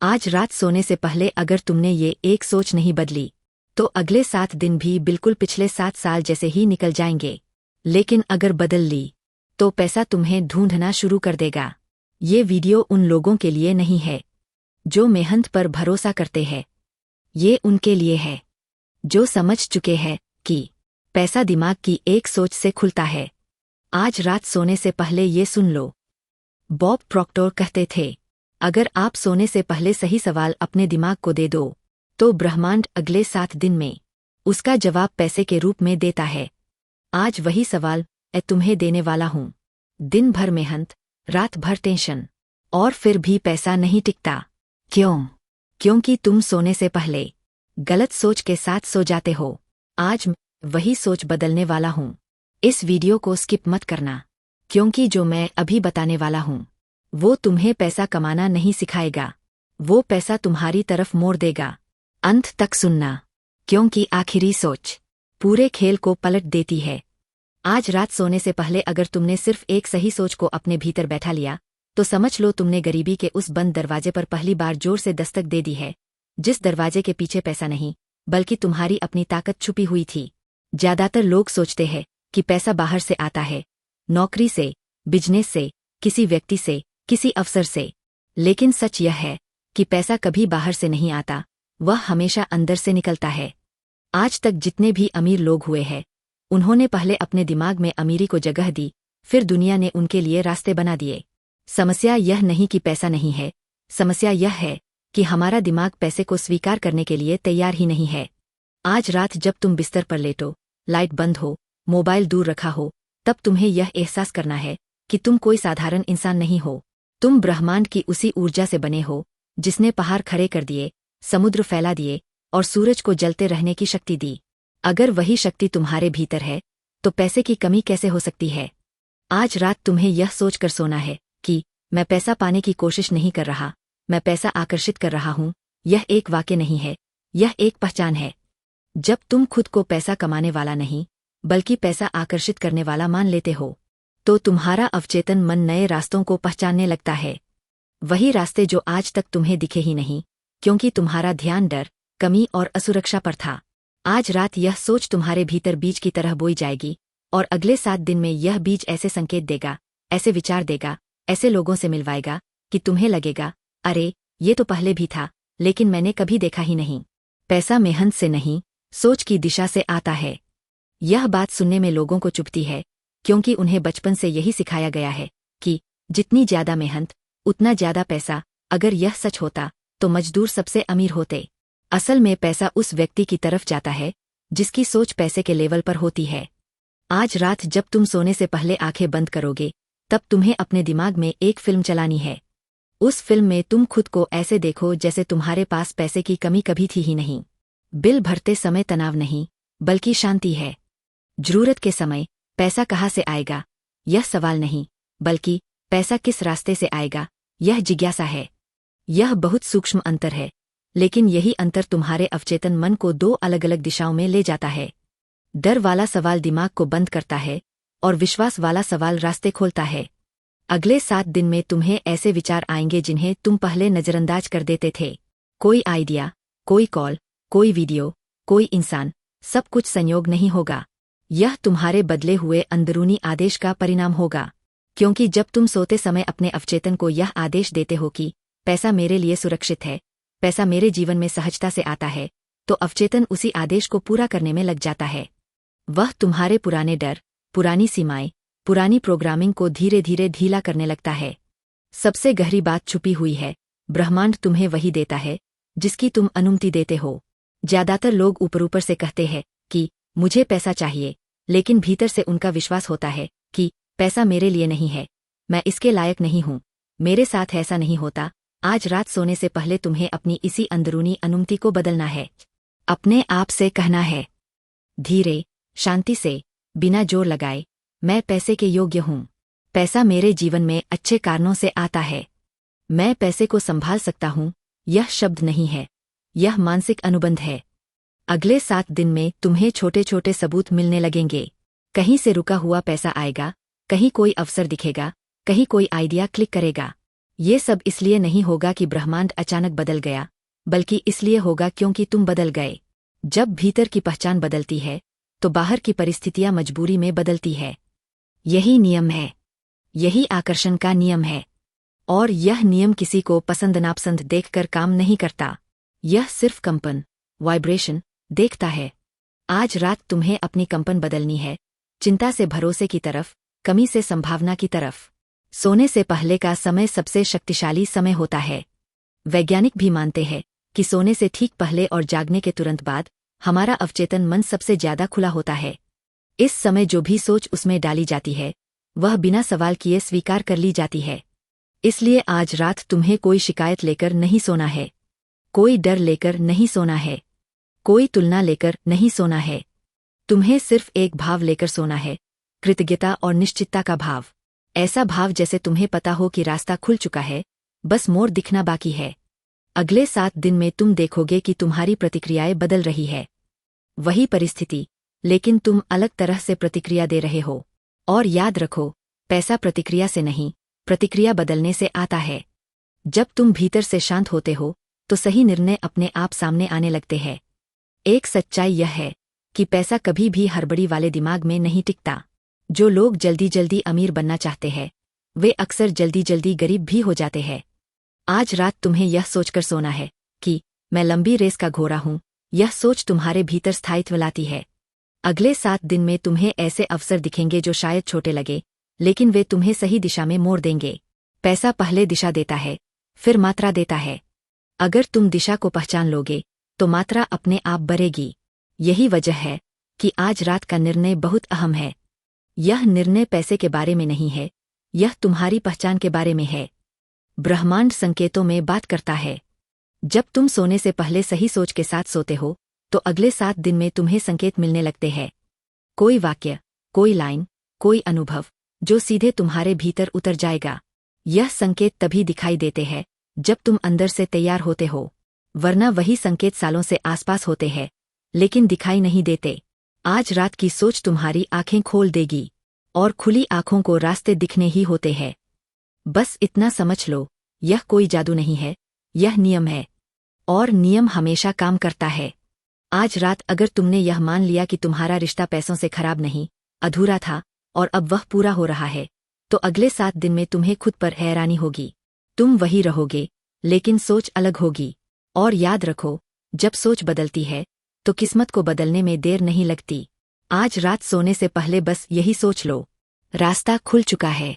आज रात सोने से पहले अगर तुमने ये एक सोच नहीं बदली तो अगले 7 दिन भी बिल्कुल पिछले 7 साल जैसे ही निकल जाएंगे। लेकिन अगर बदल ली तो पैसा तुम्हें ढूंढना शुरू कर देगा। ये वीडियो उन लोगों के लिए नहीं है जो मेहनत पर भरोसा करते हैं। ये उनके लिए है जो समझ चुके हैं कि पैसा दिमाग की एक सोच से खुलता है। आज रात सोने से पहले ये सुन लो। बॉब प्रॉक्टर कहते थे, अगर आप सोने से पहले सही सवाल अपने दिमाग को दे दो तो ब्रह्मांड अगले 7 दिन में उसका जवाब पैसे के रूप में देता है। आज वही सवाल मैं तुम्हें देने वाला हूं। दिन भर मेहनत, रात भर टेंशन, और फिर भी पैसा नहीं टिकता। क्यों? क्योंकि तुम सोने से पहले गलत सोच के साथ सो जाते हो। आज मैं वही सोच बदलने वाला हूं। इस वीडियो को स्किप मत करना, क्योंकि जो मैं अभी बताने वाला हूं वो तुम्हें पैसा कमाना नहीं सिखाएगा, वो पैसा तुम्हारी तरफ मोड़ देगा। अंत तक सुनना, क्योंकि आखिरी सोच पूरे खेल को पलट देती है। आज रात सोने से पहले अगर तुमने सिर्फ एक सही सोच को अपने भीतर बैठा लिया तो समझ लो तुमने गरीबी के उस बंद दरवाजे पर पहली बार जोर से दस्तक दे दी है, जिस दरवाजे के पीछे पैसा नहीं बल्कि तुम्हारी अपनी ताकत छुपी हुई थी। ज्यादातर लोग सोचते हैं कि पैसा बाहर से आता है, नौकरी से, बिजनेस से, किसी व्यक्ति से, किसी अवसर से। लेकिन सच यह है कि पैसा कभी बाहर से नहीं आता, वह हमेशा अंदर से निकलता है। आज तक जितने भी अमीर लोग हुए हैं उन्होंने पहले अपने दिमाग में अमीरी को जगह दी, फिर दुनिया ने उनके लिए रास्ते बना दिए। समस्या यह नहीं कि पैसा नहीं है, समस्या यह है कि हमारा दिमाग पैसे को स्वीकार करने के लिए तैयार ही नहीं है। आज रात जब तुम बिस्तर पर लेटो, लाइट बंद हो, मोबाइल दूर रखा हो, तब तुम्हें यह एहसास करना है कि तुम कोई साधारण इंसान नहीं हो। तुम ब्रह्मांड की उसी ऊर्जा से बने हो जिसने पहाड़ खड़े कर दिए, समुद्र फैला दिए और सूरज को जलते रहने की शक्ति दी। अगर वही शक्ति तुम्हारे भीतर है तो पैसे की कमी कैसे हो सकती है? आज रात तुम्हें यह सोचकर सोना है कि मैं पैसा पाने की कोशिश नहीं कर रहा, मैं पैसा आकर्षित कर रहा हूं। यह एक वाक्य नहीं है, यह एक पहचान है। जब तुम खुद को पैसा कमाने वाला नहीं बल्कि पैसा आकर्षित करने वाला मान लेते हो तो तुम्हारा अवचेतन मन नए रास्तों को पहचानने लगता है। वही रास्ते जो आज तक तुम्हें दिखे ही नहीं, क्योंकि तुम्हारा ध्यान डर, कमी और असुरक्षा पर था। आज रात यह सोच तुम्हारे भीतर बीज की तरह बोई जाएगी और अगले 7 दिन में यह बीज ऐसे संकेत देगा, ऐसे विचार देगा, ऐसे लोगों से मिलवाएगा कि तुम्हें लगेगा, अरे ये तो पहले भी था लेकिन मैंने कभी देखा ही नहीं। पैसा मेहनत से नहीं, सोच की दिशा से आता है। यह बात सुनने में लोगों को चुभती है, क्योंकि उन्हें बचपन से यही सिखाया गया है कि जितनी ज्यादा मेहनत उतना ज्यादा पैसा। अगर यह सच होता तो मजदूर सबसे अमीर होते। असल में पैसा उस व्यक्ति की तरफ जाता है जिसकी सोच पैसे के लेवल पर होती है। आज रात जब तुम सोने से पहले आंखें बंद करोगे तब तुम्हें अपने दिमाग में एक फिल्म चलानी है। उस फिल्म में तुम खुद को ऐसे देखो जैसे तुम्हारे पास पैसे की कमी कभी थी ही नहीं। बिल भरते समय तनाव नहीं बल्कि शांति है। जरूरत के समय पैसा कहाँ से आएगा यह सवाल नहीं, बल्कि पैसा किस रास्ते से आएगा यह जिज्ञासा है। यह बहुत सूक्ष्म अंतर है, लेकिन यही अंतर तुम्हारे अवचेतन मन को 2 अलग अलग दिशाओं में ले जाता है। डर वाला सवाल दिमाग को बंद करता है और विश्वास वाला सवाल रास्ते खोलता है। अगले 7 दिन में तुम्हें ऐसे विचार आएंगे जिन्हें तुम पहले नजरअंदाज कर देते थे। कोई आइडिया, कोई कॉल, कोई वीडियो, कोई इंसान, सब कुछ संयोग नहीं होगा। यह तुम्हारे बदले हुए अंदरूनी आदेश का परिणाम होगा। क्योंकि जब तुम सोते समय अपने अवचेतन को यह आदेश देते हो कि पैसा मेरे लिए सुरक्षित है, पैसा मेरे जीवन में सहजता से आता है, तो अवचेतन उसी आदेश को पूरा करने में लग जाता है। वह तुम्हारे पुराने डर, पुरानी सीमाएं, पुरानी प्रोग्रामिंग को धीरे धीरे ढीला करने लगता है। सबसे गहरी बात छुपी हुई है, ब्रह्मांड तुम्हें वही देता है जिसकी तुम अनुमति देते हो। ज्यादातर लोग ऊपर से कहते हैं कि मुझे पैसा चाहिए, लेकिन भीतर से उनका विश्वास होता है कि पैसा मेरे लिए नहीं है, मैं इसके लायक नहीं हूं, मेरे साथ ऐसा नहीं होता। आज रात सोने से पहले तुम्हें अपनी इसी अंदरूनी अनुमति को बदलना है। अपने आप से कहना है, धीरे, शांति से, बिना जोर लगाए, मैं पैसे के योग्य हूं। पैसा मेरे जीवन में अच्छे कारणों से आता है। मैं पैसे को संभाल सकता हूं। यह शब्द नहीं है, यह मानसिक अनुबंध है। अगले 7 दिन में तुम्हें छोटे छोटे सबूत मिलने लगेंगे। कहीं से रुका हुआ पैसा आएगा, कहीं कोई अवसर दिखेगा, कहीं कोई आइडिया क्लिक करेगा। ये सब इसलिए नहीं होगा कि ब्रह्मांड अचानक बदल गया, बल्कि इसलिए होगा क्योंकि तुम बदल गए। जब भीतर की पहचान बदलती है तो बाहर की परिस्थितियां मजबूरी में बदलती है। यही नियम है, यही आकर्षण का नियम है। और यह नियम किसी को पसंद नापसंद देखकर काम नहीं करता, यह सिर्फ कंपन, वाइब्रेशन देखता है। आज रात तुम्हें अपनी कंपन बदलनी है, चिंता से भरोसे की तरफ, कमी से संभावना की तरफ। सोने से पहले का समय सबसे शक्तिशाली समय होता है। वैज्ञानिक भी मानते हैं कि सोने से ठीक पहले और जागने के तुरंत बाद हमारा अवचेतन मन सबसे ज्यादा खुला होता है। इस समय जो भी सोच उसमें डाली जाती है वह बिना सवाल किए स्वीकार कर ली जाती है। इसलिए आज रात तुम्हें कोई शिकायत लेकर नहीं सोना है, कोई डर लेकर नहीं सोना है, कोई तुलना लेकर नहीं सोना है। तुम्हें सिर्फ एक भाव लेकर सोना है, कृतज्ञता और निश्चितता का भाव। ऐसा भाव जैसे तुम्हें पता हो कि रास्ता खुल चुका है, बस मोड़ दिखना बाकी है। अगले 7 दिन में तुम देखोगे कि तुम्हारी प्रतिक्रियाएं बदल रही है। वही परिस्थिति, लेकिन तुम अलग तरह से प्रतिक्रिया दे रहे हो। और याद रखो, पैसा प्रतिक्रिया से नहीं, प्रतिक्रिया बदलने से आता है। जब तुम भीतर से शांत होते हो तो सही निर्णय अपने आप सामने आने लगते हैं। एक सच्चाई यह है कि पैसा कभी भी हड़बड़ी वाले दिमाग में नहीं टिकता। जो लोग जल्दी जल्दी अमीर बनना चाहते हैं वे अक्सर जल्दी जल्दी गरीब भी हो जाते हैं। आज रात तुम्हें यह सोचकर सोना है कि मैं लंबी रेस का घोड़ा हूं। यह सोच तुम्हारे भीतर स्थायित्व लाती है। अगले 7 दिन में तुम्हें ऐसे अवसर दिखेंगे जो शायद छोटे लगे, लेकिन वे तुम्हें सही दिशा में मोड़ देंगे। पैसा पहले दिशा देता है, फिर मात्रा देता है। अगर तुम दिशा को पहचान लोगे तो मात्रा अपने आप बढ़ेगी। यही वजह है कि आज रात का निर्णय बहुत अहम है। यह निर्णय पैसे के बारे में नहीं है, यह तुम्हारी पहचान के बारे में है। ब्रह्मांड संकेतों में बात करता है। जब तुम सोने से पहले सही सोच के साथ सोते हो तो अगले 7 दिन में तुम्हें संकेत मिलने लगते हैं। कोई वाक्य, कोई लाइन, कोई अनुभव जो सीधे तुम्हारे भीतर उतर जाएगा। यह संकेत तभी दिखाई देते हैं जब तुम अंदर से तैयार होते हो, वरना वही संकेत सालों से आसपास होते हैं लेकिन दिखाई नहीं देते। आज रात की सोच तुम्हारी आंखें खोल देगी, और खुली आंखों को रास्ते दिखने ही होते हैं। बस इतना समझ लो, यह कोई जादू नहीं है, यह नियम है, और नियम हमेशा काम करता है। आज रात अगर तुमने यह मान लिया कि तुम्हारा रिश्ता पैसों से खराब नहीं, अधूरा था और अब वह पूरा हो रहा है, तो अगले 7 दिन में तुम्हें खुद पर हैरानी होगी। तुम वही रहोगे, लेकिन सोच अलग होगी। और याद रखो, जब सोच बदलती है तो किस्मत को बदलने में देर नहीं लगती। आज रात सोने से पहले बस यही सोच लो, रास्ता खुल चुका है।